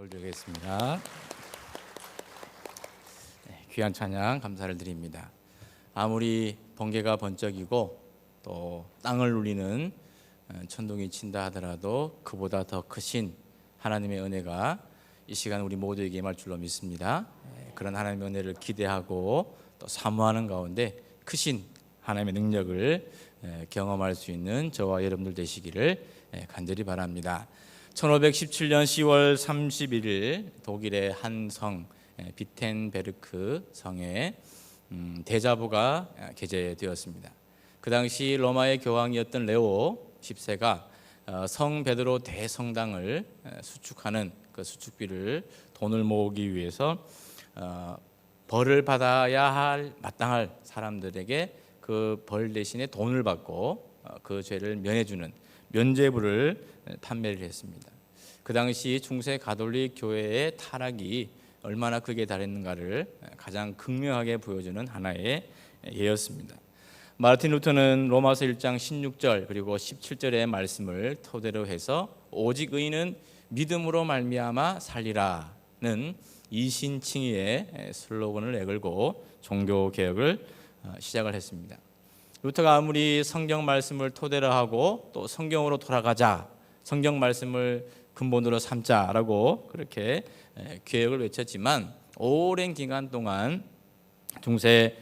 올리겠습니다. 귀한 찬양 감사를 드립니다. 아무리 번개가 번쩍이고 또 땅을 울리는 천둥이 친다 하더라도 그보다 더 크신 하나님의 은혜가 이 시간 우리 모두에게 임할 줄로 믿습니다. 그런 하나님의 은혜를 기대하고 또 사모하는 가운데 크신 하나님의 능력을 경험할 수 있는 저와 여러분들 되시기를 간절히 바랍니다. 1517년 10월 31일 독일의 한 성 비텐베르크 성에 대자보가 게재되었습니다. 그 당시 로마의 교황이었던 레오 10세가 성 베드로 대성당을 수축하는 그 수축비를 돈을 모으기 위해서 벌을 받아야 할 마땅할 사람들에게 그 벌 대신에 돈을 받고 그 죄를 면해주는 면죄부를 판매를 했습니다. 그 당시 중세 가톨릭 교회의 타락이 얼마나 극에 달했는가를 가장 극명하게 보여주는 하나의 예였습니다. 마르틴 루터는 로마서 1장 16절 그리고 17절의 말씀을 토대로 해서 오직 의인은 믿음으로 말미암아 살리라는 이신칭의의 슬로건을 내걸고 종교개혁을 시작을 했습니다. 루터가 아무리 성경 말씀을 토대로 하고 또 성경으로 돌아가자, 성경 말씀을 근본으로 삼자라고 그렇게 개혁을 외쳤지만 오랜 기간 동안 중세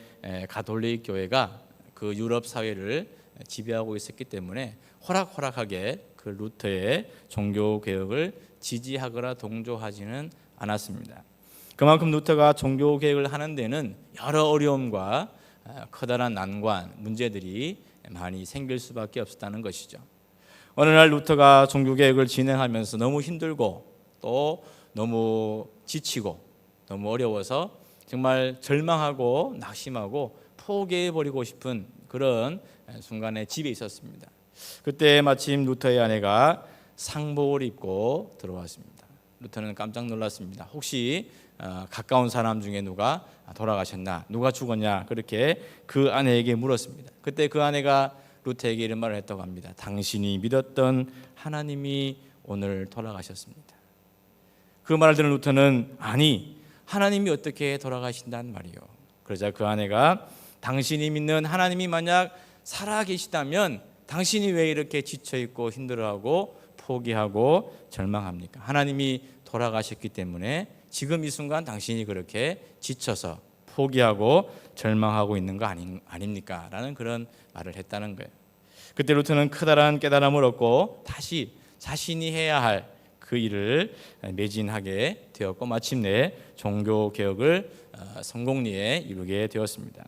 가톨릭 교회가 그 유럽 사회를 지배하고 있었기 때문에 호락호락하게 그 루터의 종교 개혁을 지지하거나 동조하지는 않았습니다. 그만큼 루터가 종교 개혁을 하는 데는 여러 어려움과 커다란 난관, 문제들이 많이 생길 수밖에 없었다는 것이죠. 어느 날 루터가 종교 개혁을 진행하면서 너무 힘들고 또 너무 지치고 너무 어려워서 정말 절망하고 낙심하고 포기해버리고 싶은 그런 순간에 집에 있었습니다. 그때 마침 루터의 아내가 상복을 입고 들어왔습니다. 루터는 깜짝 놀랐습니다. 혹시 가까운 사람 중에 누가 돌아가셨나, 누가 죽었냐, 그렇게 그 아내에게 물었습니다. 그때 그 아내가 루터에게 이런 말을 했다고 합니다. 당신이 믿었던 하나님이 오늘 돌아가셨습니다. 그 말을 들은 루터는 아니, 하나님이 어떻게 돌아가신단 말이요. 그러자 그 아내가 당신이 믿는 하나님이 만약 살아계시다면 당신이 왜 이렇게 지쳐있고 힘들어하고 포기하고 절망합니까? 하나님이 돌아가셨기 때문에 지금 이 순간 당신이 그렇게 지쳐서 포기하고 절망하고 있는 거 아닙니까? 라는 그런 말을 했다는 거예요. 그때 루터는 커다란 깨달음을 얻고 다시 자신이 해야 할 그 일을 매진하게 되었고 마침내 종교개혁을 성공리에 이루게 되었습니다.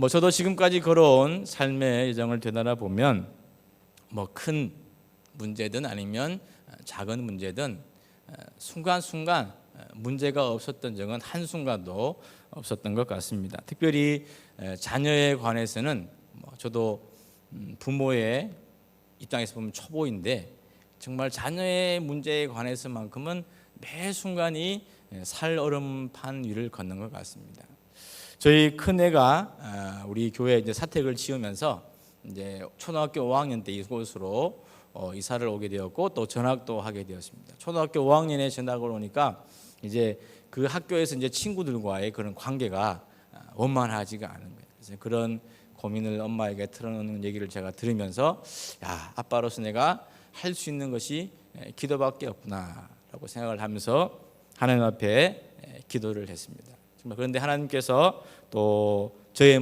저도 지금까지 걸어온 삶의 여정을 되돌아보면 큰 문제든 아니면 작은 문제든 순간순간 문제가 없었던 적은 한순간도 없었던 것 같습니다. 특별히 자녀에 관해서는 저도 부모의 입장에서 보면 초보인데 정말 자녀의 문제에 관해서만큼은 매 순간이 살얼음판 위를 걷는 것 같습니다. 저희 큰애가 우리 교회에 이제 사택을 지으면서 이제 초등학교 5학년 때 이곳으로 이사를 오게 되었고 또 전학도 하게 되었습니다. 초등학교 5학년에 전학을 오니까 이제 그 학교에서 이제 친구들과의 그런 관계가 원만하지가 않은 거예요. 그래서 그런 고민을 엄마에게 털어놓는 얘기를 제가 들으면서 야, 아빠로서 내가 할 수 있는 것이 기도밖에 없구나라고 생각을 하면서 하나님 앞에 기도를 했습니다. 정말 그런데 하나님께서 또 저의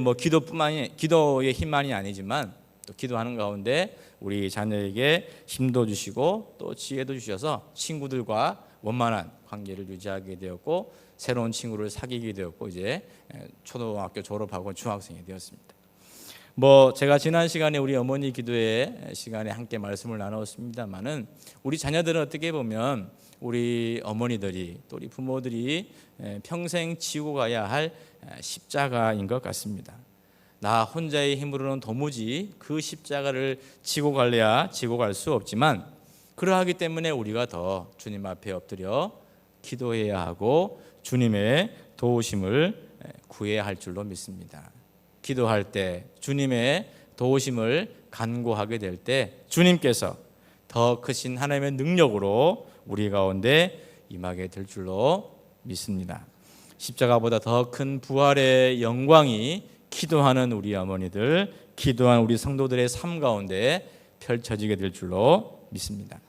기도의 힘만이 아니지만 또 기도하는 가운데 우리 자녀에게 힘도 주시고 또 지혜도 주셔서 친구들과 원만한 관계를 유지하게 되었고 새로운 친구를 사귀게 되었고 이제 초등학교 졸업하고 중학생이 되었습니다. 제가 지난 시간에 우리 어머니 기도회 시간에 함께 말씀을 나눴습니다만은 우리 자녀들은 어떻게 보면 우리 어머니들이 또 우리 부모들이 평생 지고 가야 할 십자가인 것 같습니다. 나 혼자의 힘으로는 도무지 그 십자가를 지고 갈 수 없지만 그러하기 때문에 우리가 더 주님 앞에 엎드려 기도해야 하고 주님의 도우심을 구해야 할 줄로 믿습니다. 기도할 때 주님의 도우심을 간구하게 될 때 주님께서 더 크신 하나님의 능력으로 우리 가운데 임하게 될 줄로 믿습니다. 십자가보다 더 큰 부활의 영광이 기도하는 우리 어머니들, 기도하는 우리 성도들의 삶 가운데 펼쳐지게 될 줄로 믿습니다.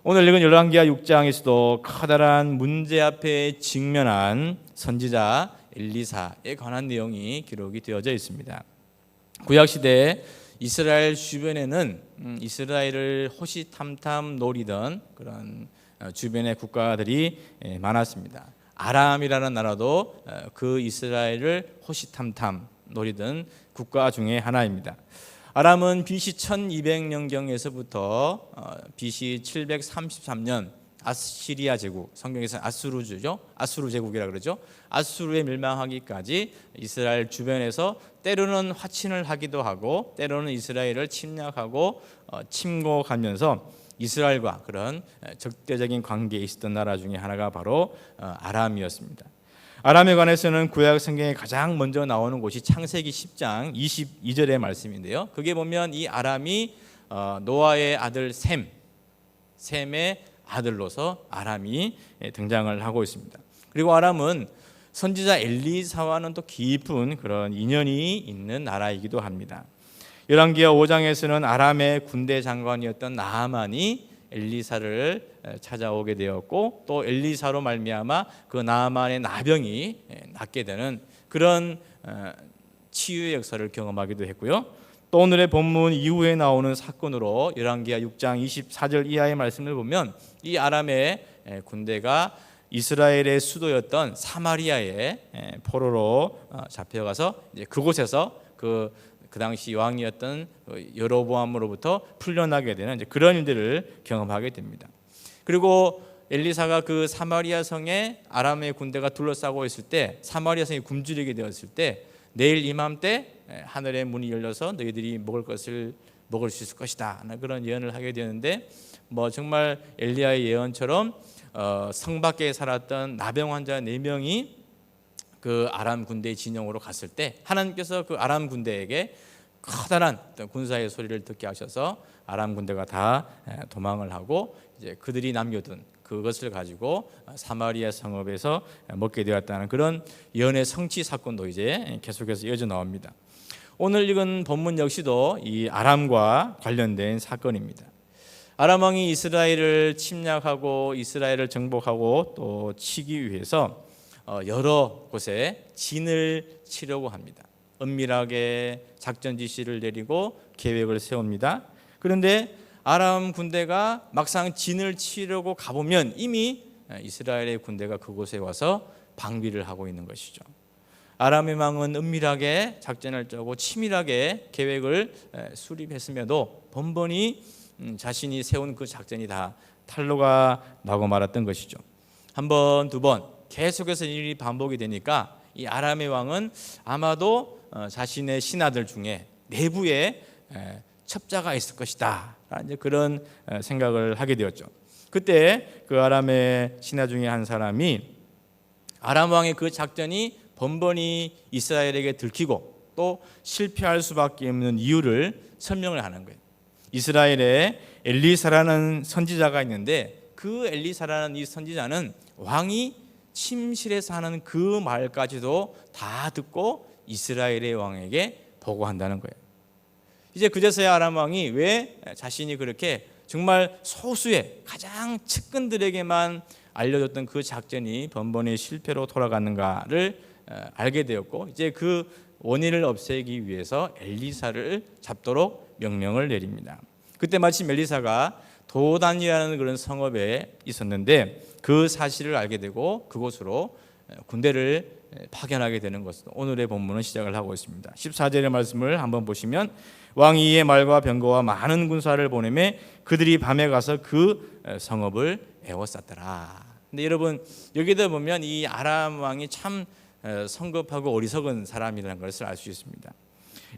오늘 읽은 열왕기하 6장에서도 커다란 문제 앞에 직면한 선지자 엘리사에 관한 내용이 기록이 되어져 있습니다. 구약시대에 이스라엘 주변에는 이스라엘을 호시탐탐 노리던 그런 주변의 국가들이 많았습니다. 아람이라는 나라도 그 이스라엘을 호시탐탐 노리던 국가 중에 하나입니다. 아람은 BC 1200년경에서부터 BC 733년 아시리아 제국, 성경에서는 아수르죠. 아수르 제국이라 그러죠. 아수르에 멸망하기까지 이스라엘 주변에서 때로는 화친을 하기도 하고 때로는 이스라엘을 침략하고 침공하면서 이스라엘과 그런 적대적인 관계에 있었던 나라 중에 하나가 바로 아람이었습니다. 아람에 관해서는 구약 성경에 가장 먼저 나오는 곳이 창세기 10장 22절의 말씀인데요. 그게 보면 이 아람이 노아의 아들 셈의 아들로서 아람이 등장을 하고 있습니다. 그리고 아람은 선지자 엘리사와는 또 깊은 그런 인연이 있는 나라이기도 합니다. 열왕기하 5장에서는 아람의 군대 장관이었던 나아만이 엘리사를 찾아오게 되었고 또 엘리사로 말미암아 그 나아만의 나병이 낫게 되는 그런 치유의 역사를 경험하기도 했고요. 또 오늘의 본문 이후에 나오는 사건으로 열왕기하 6장 24절 이하의 말씀을 보면 이 아람의 군대가 이스라엘의 수도였던 사마리아의 포로로 잡혀가서 이제 그곳에서 그 당시 왕이었던 여로보암으로부터 풀려나게 되는 이제 그런 일들을 경험하게 됩니다. 그리고 엘리사가 그 사마리아 성에 아람의 군대가 둘러싸고 있을 때 사마리아 성이 굶주리게 되었을 때 내일 이맘때 하늘의 문이 열려서 너희들이 먹을 수 있을 것이다 그런 예언을 하게 되는데 정말 엘리야의 예언처럼 성 밖에 살았던 나병 환자 4명이 그 아람 군대의 진영으로 갔을 때 하나님께서 그 아람 군대에게 커다란 군사의 소리를 듣게 하셔서 아람 군대가 다 도망을 하고 이제 그들이 남겨둔 그것을 가지고 사마리아 성읍에서 먹게 되었다는 그런 예언의 성취 사건도 이제 계속해서 이어져 나옵니다. 오늘 읽은 본문 역시도 이 아람과 관련된 사건입니다. 아람 왕이 이스라엘을 침략하고 이스라엘을 정복하고 또 치기 위해서 여러 곳에 진을 치려고 합니다. 은밀하게 작전 지시를 내리고 계획을 세웁니다. 그런데 아람 군대가 막상 진을 치려고 가보면 이미 이스라엘의 군대가 그곳에 와서 방비를 하고 있는 것이죠. 아람의 왕은 은밀하게 작전을 짜고 치밀하게 계획을 수립했음에도 번번이 자신이 세운 그 작전이 다 탄로가 나고 말았던 것이죠. 한 번, 두 번 계속해서 일이 반복이 되니까 이 아람의 왕은 아마도 자신의 신하들 중에 내부에 첩자가 있을 것이다 라는 그런 생각을 하게 되었죠. 그때 그 아람의 신하 중에 한 사람이 아람 왕의 그 작전이 번번이 이스라엘에게 들키고 또 실패할 수밖에 없는 이유를 설명을 하는 거예요. 이스라엘에 엘리사라는 선지자가 있는데 그 엘리사라는 이 선지자는 왕이 침실에서 하는 그 말까지도 다 듣고 이스라엘의 왕에게 보고한다는 거예요. 이제 그제서야 아람 왕이 왜 자신이 그렇게 정말 소수의 가장 측근들에게만 알려줬던 그 작전이 번번이 실패로 돌아갔는가를 알게 되었고 이제 그 원인을 없애기 위해서 엘리사를 잡도록 명령을 내립니다. 그때 마침 엘리사가 도단이라는 그런 성읍에 있었는데 그 사실을 알게 되고 그곳으로 군대를 파견하게 되는 것으로 오늘의 본문은 시작을 하고 있습니다. 14절의 말씀을 한번 보시면 왕이 이에 말과 병거와 많은 군사를 보내매 그들이 밤에 가서 그 성읍을 에워쌌더라. 근데 여러분 여기다 보면 이 아람 왕이 참 성급하고 어리석은 사람이라는 것을 알 수 있습니다.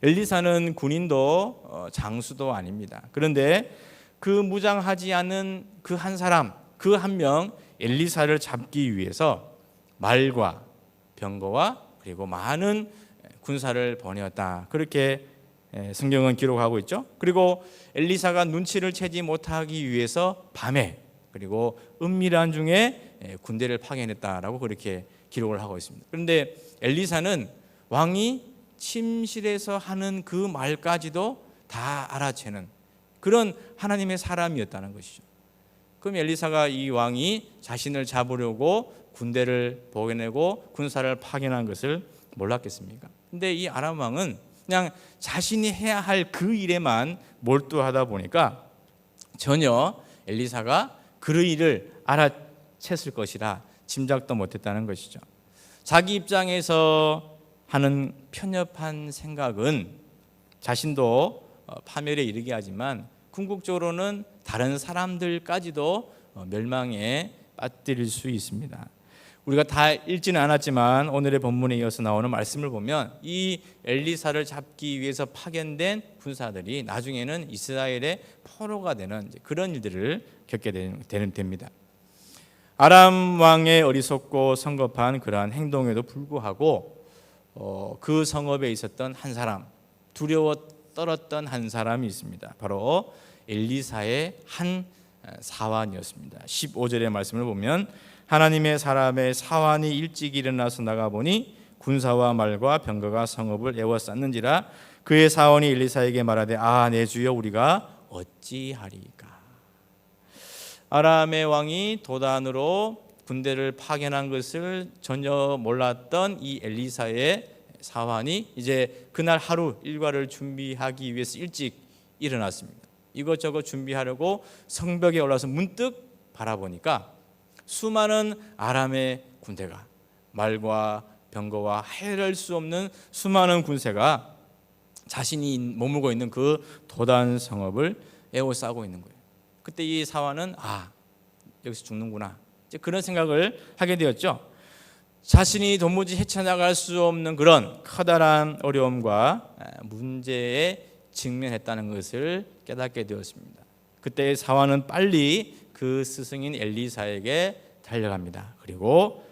엘리사는 군인도 장수도 아닙니다. 그런데 그 무장하지 않은 그 한 사람, 그 한 명 엘리사를 잡기 위해서 말과 병거와 그리고 많은 군사를 보내었다. 그렇게 성경은 기록하고 있죠. 그리고 엘리사가 눈치를 채지 못하기 위해서 밤에 그리고 은밀한 중에 군대를 파견했다라고 그렇게 기록을 하고 있습니다. 그런데 엘리사는 왕이 침실에서 하는 그 말까지도 다 알아채는 그런 하나님의 사람이었다는 것이죠. 그럼 엘리사가 이 왕이 자신을 잡으려고 군대를 보내고 군사를 파견한 것을 몰랐겠습니까? 근데 이 아람 왕은 그냥 자신이 해야 할 그 일에만 몰두하다 보니까 전혀 엘리사가 그 일을 알아챘을 것이라 짐작도 못했다는 것이죠. 자기 입장에서 하는 편협한 생각은 자신도 파멸에 이르게 하지만 궁극적으로는 다른 사람들까지도 멸망에 빠뜨릴 수 있습니다. 우리가 다 읽지는 않았지만 오늘의 본문에 이어서 나오는 말씀을 보면 이 엘리사를 잡기 위해서 파견된 군사들이 나중에는 이스라엘의 포로가 되는 그런 일들을 겪게 됩니다. 아람 왕의 어리석고 성급한 그러한 행동에도 불구하고 그 성읍에 있었던 한 사람, 두려워 떨었던 한 사람이 있습니다. 바로 엘리사의 한 사환이었습니다. 15절의 말씀을 보면 하나님의 사람의 사환이 일찍 일어나서 나가보니 군사와 말과 병거가 성읍을 에워쌌는지라. 그의 사원이 엘리사에게 말하되 내 주여 우리가 어찌하리까. 아람의 왕이 도단으로 군대를 파견한 것을 전혀 몰랐던 이 엘리사의 사환이 이제 그날 하루 일과를 준비하기 위해서 일찍 일어났습니다. 이것저것 준비하려고 성벽에 올라서 문득 바라보니까 수많은 아람의 군대가 말과 병거와 해할 수 없는 수많은 군세가 자신이 머물고 있는 그 도단 성읍을 에워싸고 있는 거예요. 그때 이 사환은 여기서 죽는구나 이제 그런 생각을 하게 되었죠. 자신이 도무지 헤쳐나갈 수 없는 그런 커다란 어려움과 문제에 직면했다는 것을 깨닫게 되었습니다. 그때 사환은 빨리 그 스승인 엘리사에게 달려갑니다. 그리고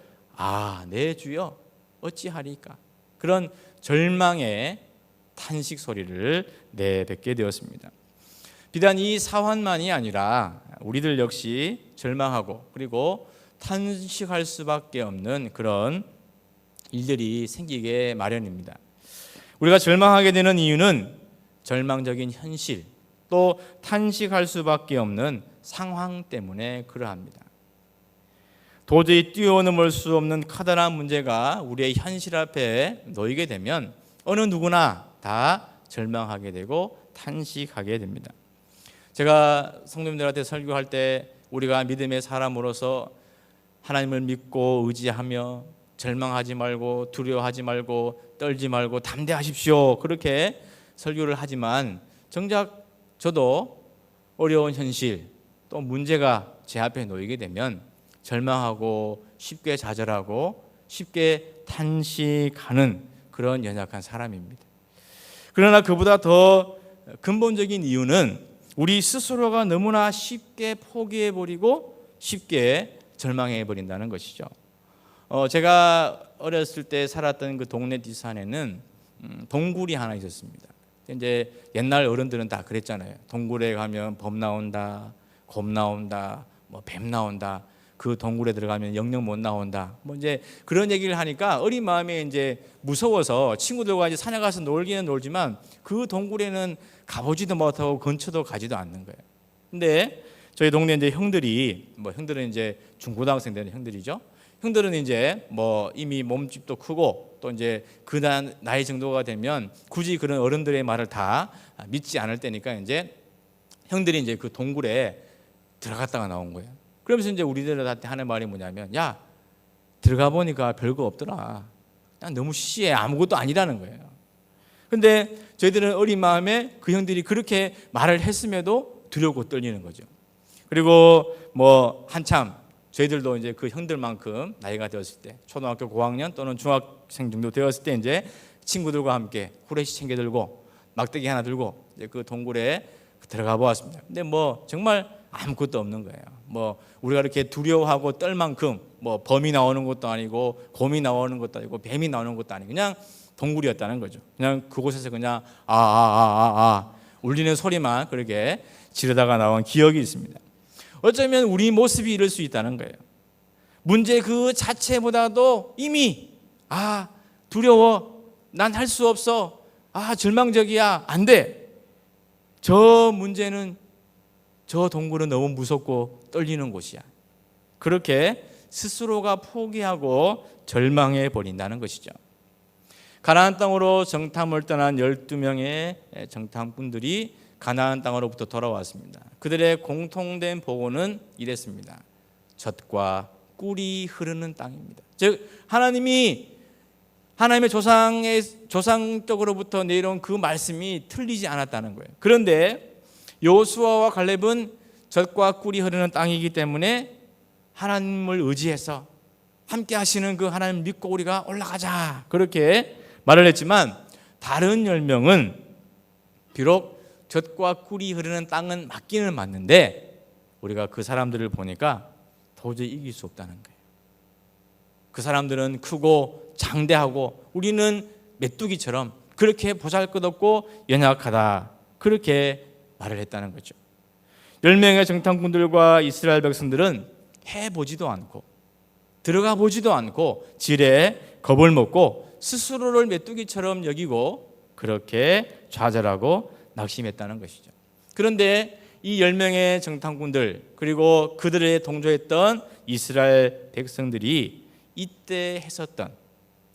내 주여 어찌하리까. 그런 절망의 탄식 소리를 내뱉게 되었습니다. 비단 이 사환만이 아니라 우리들 역시 절망하고 그리고 탄식할 수밖에 없는 그런 일들이 생기게 마련입니다. 우리가 절망하게 되는 이유는 절망적인 현실 또 탄식할 수밖에 없는 상황 때문에 그러합니다. 도저히 뛰어넘을 수 없는 커다란 문제가 우리의 현실 앞에 놓이게 되면 어느 누구나 다 절망하게 되고 탄식하게 됩니다. 제가 성도님들한테 설교할 때 우리가 믿음의 사람으로서 하나님을 믿고 의지하며 절망하지 말고 두려워하지 말고 떨지 말고 담대하십시오 그렇게 설교를 하지만 정작 저도 어려운 현실 또 문제가 제 앞에 놓이게 되면 절망하고 쉽게 좌절하고 쉽게 탄식하는 그런 연약한 사람입니다. 그러나 그보다 더 근본적인 이유는 우리 스스로가 너무나 쉽게 포기해버리고 쉽게 절망해버린다는 것이죠. 제가 어렸을 때 살았던 그 동네 뒷산에는 동굴이 하나 있었습니다. 이제 옛날 어른들은 다 그랬잖아요. 동굴에 가면 범 나온다, 곰 나온다, 뱀 나온다. 그 동굴에 들어가면 영영 못 나온다. 이제 그런 얘기를 하니까 어린 마음에 이제 무서워서 친구들과 이제 산에 가서 놀기는 놀지만 그 동굴에는 가보지도 못하고 근처도 가지도 않는 거예요. 근데 저희 동네 이제 형들이 형들은 이제 중고등학생 되는 형들이죠. 형들은 이제 이미 몸집도 크고 또 이제 그 나이 정도가 되면 굳이 그런 어른들의 말을 다 믿지 않을 때니까 이제 형들이 이제 그 동굴에 들어갔다가 나온 거예요. 그러면서 이제 우리들한테 하는 말이 뭐냐면 야 들어가 보니까 별거 없더라. 그냥 너무 시시해 아무것도 아니라는 거예요. 근데 저희들은 어린 마음에 그 형들이 그렇게 말을 했음에도 두렵고 떨리는 거죠. 그리고 한참 저희들도 이제 그 형들만큼 나이가 되었을 때 초등학교 고학년 또는 중학생 정도 되었을 때 이제 친구들과 함께 후레쉬 챙겨 들고 막대기 하나 들고 이제 그 동굴에 들어가 보았습니다. 근데 정말 아무것도 없는 거예요. 우리가 이렇게 두려워하고 떨 만큼 범이 나오는 것도 아니고 곰이 나오는 것도 아니고 뱀이 나오는 것도 아니고 그냥 동굴이었다는 거죠. 그냥 그곳에서 그냥 울리는 소리만 그렇게 지르다가 나온 기억이 있습니다. 어쩌면 우리 모습이 이럴 수 있다는 거예요. 문제 그 자체보다도 이미 두려워, 난 할 수 없어, 절망적이야, 안 돼, 저 문제는, 저 동굴은 너무 무섭고 떨리는 곳이야, 그렇게 스스로가 포기하고 절망해 버린다는 것이죠. 가나안 땅으로 정탐을 떠난 12명의 정탐꾼들이 가나안 땅으로부터 돌아왔습니다. 그들의 공통된 보고는 이랬습니다. 젖과 꿀이 흐르는 땅입니다. 즉 하나님의 조상적으로부터 내려온 그 말씀이 틀리지 않았다는 거예요. 그런데 여호수아와 갈렙은 젖과 꿀이 흐르는 땅이기 때문에 하나님을 의지해서 함께 하시는 그 하나님 믿고 우리가 올라가자, 그렇게 말을 했지만, 다른 10명은 비록 젖과 꿀이 흐르는 땅은 맞기는 맞는데 우리가 그 사람들을 보니까 도저히 이길 수 없다는 거예요. 그 사람들은 크고 장대하고 우리는 메뚜기처럼 그렇게 보잘것없고 연약하다, 그렇게 말을 했다는 거죠. 10명의 정탐꾼들과 이스라엘 백성들은 해보지도 않고 들어가 보지도 않고 지레 겁을 먹고 스스로를 메뚜기처럼 여기고 그렇게 좌절하고 낙심했다는 것이죠. 그런데 이 10명의 정탐꾼들 그리고 그들의 동조했던 이스라엘 백성들이 이때 했었던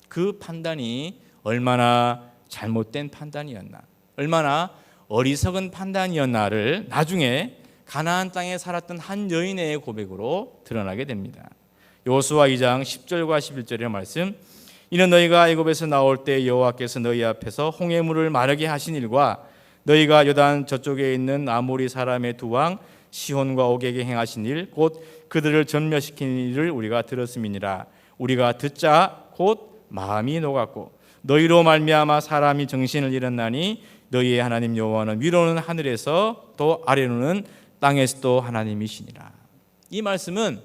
그 판단이 얼마나 잘못된 판단이었나, 얼마나 어리석은 판단이었나를 나중에 가나안 땅에 살았던 한 여인의 고백으로 드러나게 됩니다. 여호수아 2장 10절과 11절의 말씀, 이는 너희가 애굽에서 나올 때 여호와께서 너희 앞에서 홍해물을 마르게 하신 일과 너희가 요단 저쪽에 있는 아모리 사람의 두 왕 시혼과 옥에게 행하신 일 곧 그들을 전멸시킨 일을 우리가 들었음이니라. 우리가 듣자 곧 마음이 녹았고 너희로 말미암아 사람이 정신을 잃었나니 너희의 하나님 여호와는 위로는 하늘에서 또 아래로는 땅에서도 하나님이시니라. 이 말씀은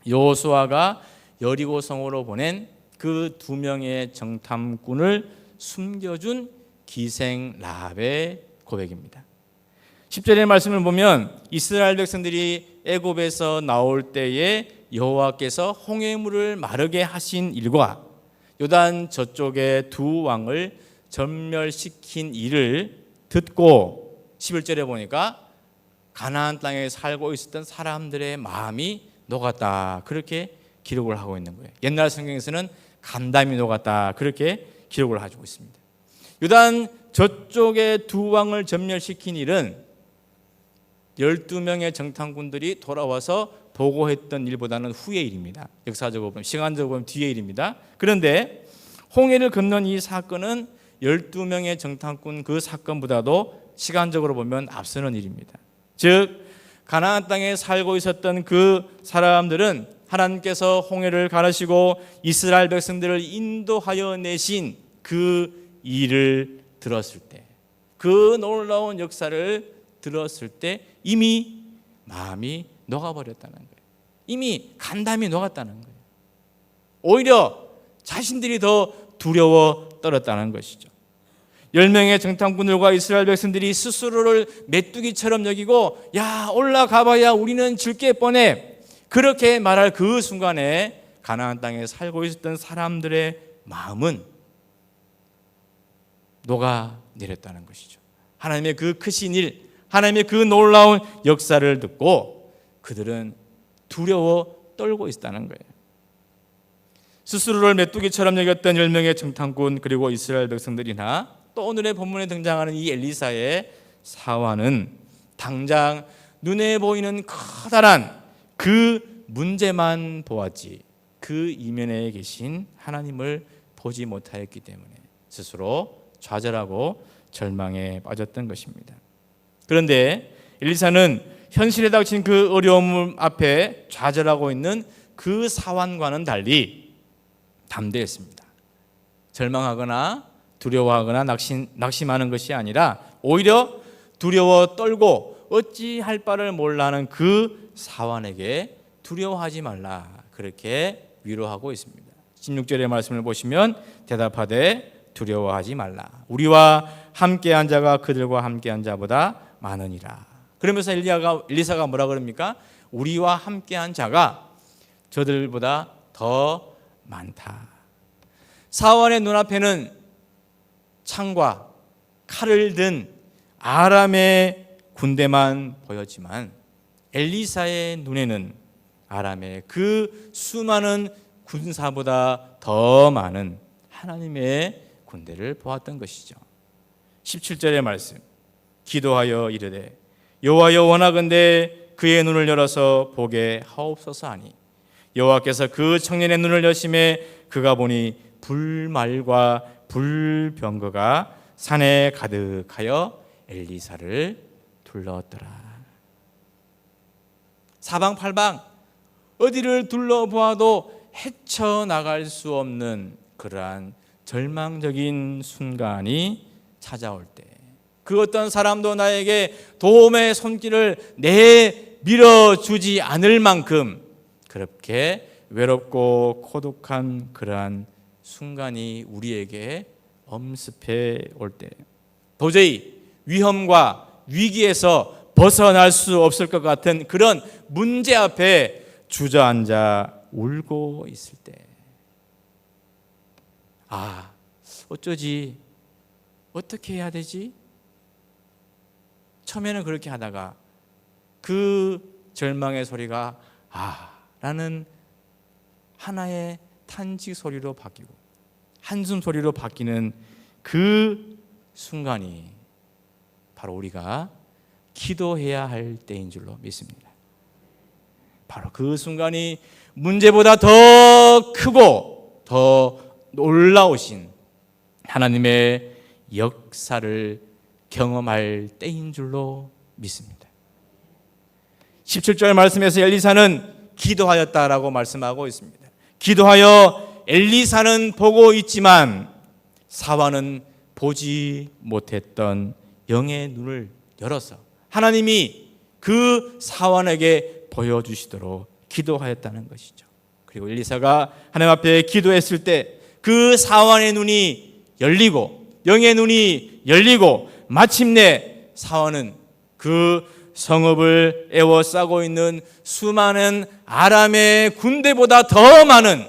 여호수아가 여리고 성으로 보낸 그 2명의 정탐꾼을 숨겨준 기생 라합의 고백입니다. 10절의 말씀을 보면 이스라엘 백성들이 애굽에서 나올 때에 여호와께서 홍해물을 마르게 하신 일과 요단 저쪽의 두 왕을 전멸시킨 일을 듣고 11절에 보니까 가나안 땅에 살고 있었던 사람들의 마음이 녹았다, 그렇게 기록을 하고 있는 거예요. 옛날 성경에서는 간담이 녹았다, 그렇게 기록을 하고 있습니다. 요단 저쪽의 두 왕을 전멸시킨 일은 12명의 정탐꾼들이 돌아와서 보고했던 일보다는 후의 일입니다. 역사적으로 보면, 시간적으로 보면 뒤의 일입니다. 그런데 홍해를 건넌 이 사건은 12명의 정탐꾼 그 사건보다도 시간적으로 보면 앞서는 일입니다. 즉 가나안 땅에 살고 있었던 그 사람들은 하나님께서 홍해를 가르시고 이스라엘 백성들을 인도하여 내신 그 일을 들었을 때, 그 놀라운 역사를 들었을 때 이미 마음이 녹아버렸다는 거예요. 이미 간담이 녹았다는 거예요. 오히려 자신들이 더 두려워 떨었다는 것이죠. 10명의 정탐꾼들과 이스라엘 백성들이 스스로를 메뚜기처럼 여기고 야 올라가봐야 우리는 질게 뻔해, 그렇게 말할 그 순간에 가나안 땅에 살고 있었던 사람들의 마음은 녹아내렸다는 것이죠. 하나님의 그 크신 일, 하나님의 그 놀라운 역사를 듣고 그들은 두려워 떨고 있었다는 거예요. 스스로를 메뚜기처럼 여겼던 10명의 정탐꾼 그리고 이스라엘 백성들이나 또 오늘의 본문에 등장하는 이 엘리사의 사화는 당장 눈에 보이는 커다란 그 문제만 보았지 그 이면에 계신 하나님을 보지 못하였기 때문에 스스로 좌절하고 절망에 빠졌던 것입니다. 그런데 엘리사는 현실에 닥친 그 어려움 앞에 좌절하고 있는 그 사환과는 달리 담대했습니다. 절망하거나 두려워하거나 낙심하는 것이 아니라 오히려 두려워 떨고 어찌할 바를 몰라 하는 그 사환에게 두려워하지 말라, 그렇게 위로하고 있습니다. 16절의 말씀을 보시면 대답하되 두려워하지 말라, 우리와 함께한 자가 그들과 함께한 자보다 많으니라. 그러면서 엘리사가 뭐라 그럽니까? 우리와 함께한 자가 저들보다 더 많다. 사원의 눈앞에는 창과 칼을 든 아람의 군대만 보였지만 엘리사의 눈에는 아람의 그 수많은 군사보다 더 많은 하나님의 군대를 보았던 것이죠. 17절의 말씀, 기도하여 이르되 여호와여 원하건대 그의 눈을 열어서 보게 하옵소서 하니 여호와께서 그 청년의 눈을 여심해 그가 보니 불말과 불병거가 산에 가득하여 엘리사를 둘러더라. 사방팔방 어디를 둘러보아도 헤쳐나갈 수 없는 그러한 절망적인 순간이 찾아올 때, 그 어떤 사람도 나에게 도움의 손길을 내밀어 주지 않을 만큼 그렇게 외롭고 고독한 그러한 순간이 우리에게 엄습해 올 때, 도저히 위험과 위기에서 벗어날 수 없을 것 같은 그런 문제 앞에 주저앉아 울고 있을 때, 어쩌지? 어떻게 해야 되지? 처음에는 그렇게 하다가 그 절망의 소리가 라는 하나의 탄식 소리로 바뀌고 한숨 소리로 바뀌는 그 순간이 바로 우리가 기도해야 할 때인 줄로 믿습니다. 바로 그 순간이 문제보다 더 크고 더 놀라우신 하나님의 역사를 경험할 때인 줄로 믿습니다. 17절 말씀에서 엘리사는 기도하였다라고 말씀하고 있습니다. 기도하여 엘리사는 보고 있지만 사환은 보지 못했던 영의 눈을 열어서 하나님이 그 사환에게 보여주시도록 기도하였다는 것이죠. 그리고 엘리사가 하나님 앞에 기도했을 때 그 사환의 눈이 열리고 영의 눈이 열리고 마침내 사환은 그 성읍을 에워싸고 있는 수많은 아람의 군대보다 더 많은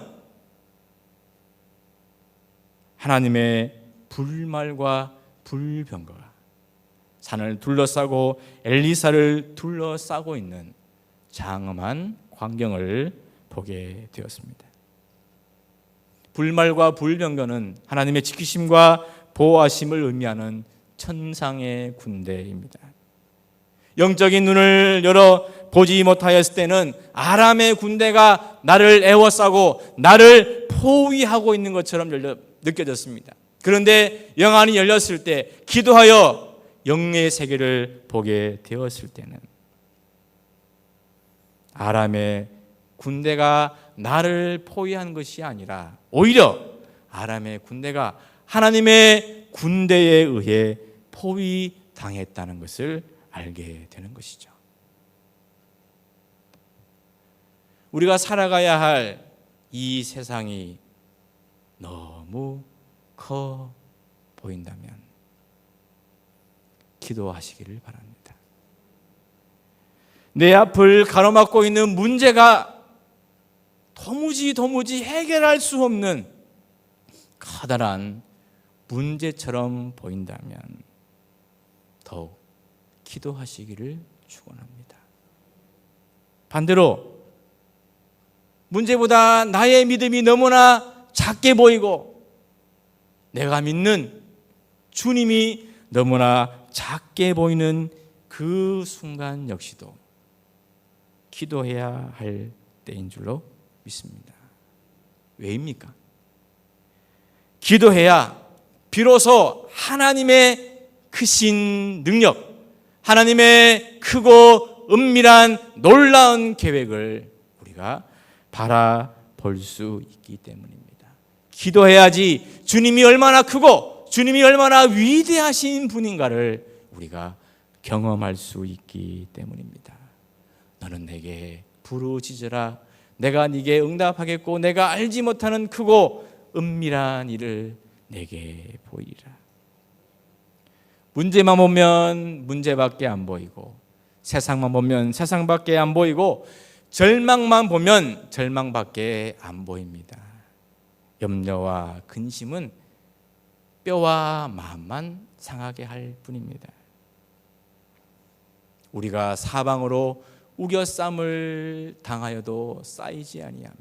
하나님의 불말과 불병거가 산을 둘러싸고 엘리사를 둘러싸고 있는 장엄한 광경을 보게 되었습니다. 불말과 불병거는 하나님의 지키심과 보호하심을 의미하는 천상의 군대입니다. 영적인 눈을 열어 보지 못하였을 때는 아람의 군대가 나를 에워싸고 나를 포위하고 있는 것처럼 느껴졌습니다. 그런데 영안이 열렸을 때, 기도하여 영의 세계를 보게 되었을 때는 아람의 군대가 나를 포위한 것이 아니라 오히려 아람의 군대가 하나님의 군대에 의해 포위당했다는 것을 알게 되는 것이죠. 우리가 살아가야 할 이 세상이 너무 커 보인다면 기도하시기를 바랍니다. 내 앞을 가로막고 있는 문제가 도무지 해결할 수 없는 커다란 문제처럼 보인다면 더욱 기도하시기를 축원합니다. 반대로 문제보다 나의 믿음이 너무나 작게 보이고 내가 믿는 주님이 너무나 작게 보이는 그 순간 역시도 기도해야 할 때인 줄로 믿습니다. 왜입니까? 기도해야 비로소 하나님의 크신 능력, 하나님의 크고 은밀한 놀라운 계획을 우리가 바라볼 수 있기 때문입니다. 기도해야지 주님이 얼마나 크고 주님이 얼마나 위대하신 분인가를 우리가 경험할 수 있기 때문입니다. 너는 내게 부르짖으라. 내가 네게 응답하겠고 내가 알지 못하는 크고 은밀한 일을 내게 보이리라. 문제만 보면 문제밖에 안 보이고 세상만 보면 세상밖에 안 보이고 절망만 보면 절망밖에 안 보입니다. 염려와 근심은 뼈와 마음만 상하게 할 뿐입니다. 우리가 사방으로 우겨쌈을 당하여도 쌓이지 아니하며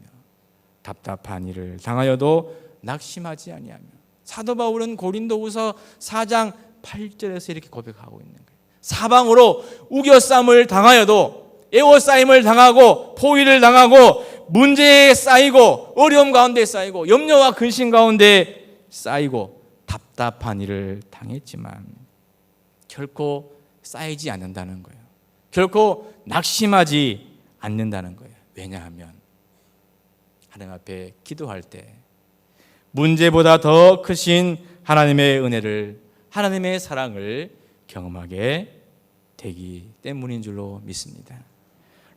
답답한 일을 당하여도 낙심하지 아니하며, 사도 바울은 고린도후서 4장 8절에서 이렇게 고백하고 있는 거예요. 사방으로 우겨쌈을 당하여도, 애워싸임을 당하고 포위를 당하고 문제에 쌓이고 어려움 가운데 쌓이고 염려와 근심 가운데 쌓이고 답답한 일을 당했지만 결코 쌓이지 않는다는 거예요. 결코 낙심하지 않는다는 거예요. 왜냐하면 하나님 앞에 기도할 때 문제보다 더 크신 하나님의 은혜를, 하나님의 사랑을 경험하게 되기 때문인 줄로 믿습니다.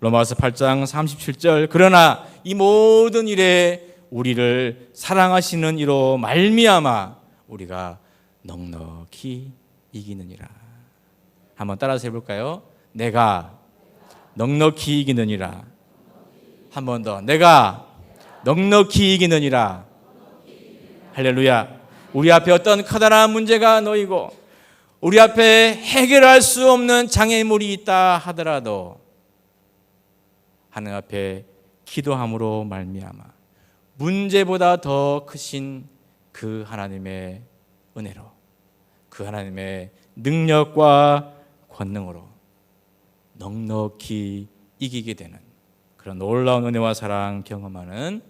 로마서 8장 37절, 그러나 이 모든 일에 우리를 사랑하시는 이로 말미암아 우리가 넉넉히 이기느니라. 한번 따라서 해볼까요? 내가 넉넉히 이기느니라. 한 번 더, 내가 넉넉히 이기느니라. 할렐루야. 우리 앞에 어떤 커다란 문제가 놓이고 우리 앞에 해결할 수 없는 장애물이 있다 하더라도 하나님 앞에 기도함으로 말미암아 문제보다 더 크신 그 하나님의 은혜로, 그 하나님의 능력과 권능으로 넉넉히 이기게 되는 그런 놀라운 은혜와 사랑 경험하는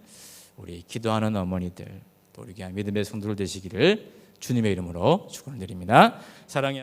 우리 기도하는 어머니들, 또 우리 믿음의 성도들 되시기를 주님의 이름으로 축원드립니다. 사랑해.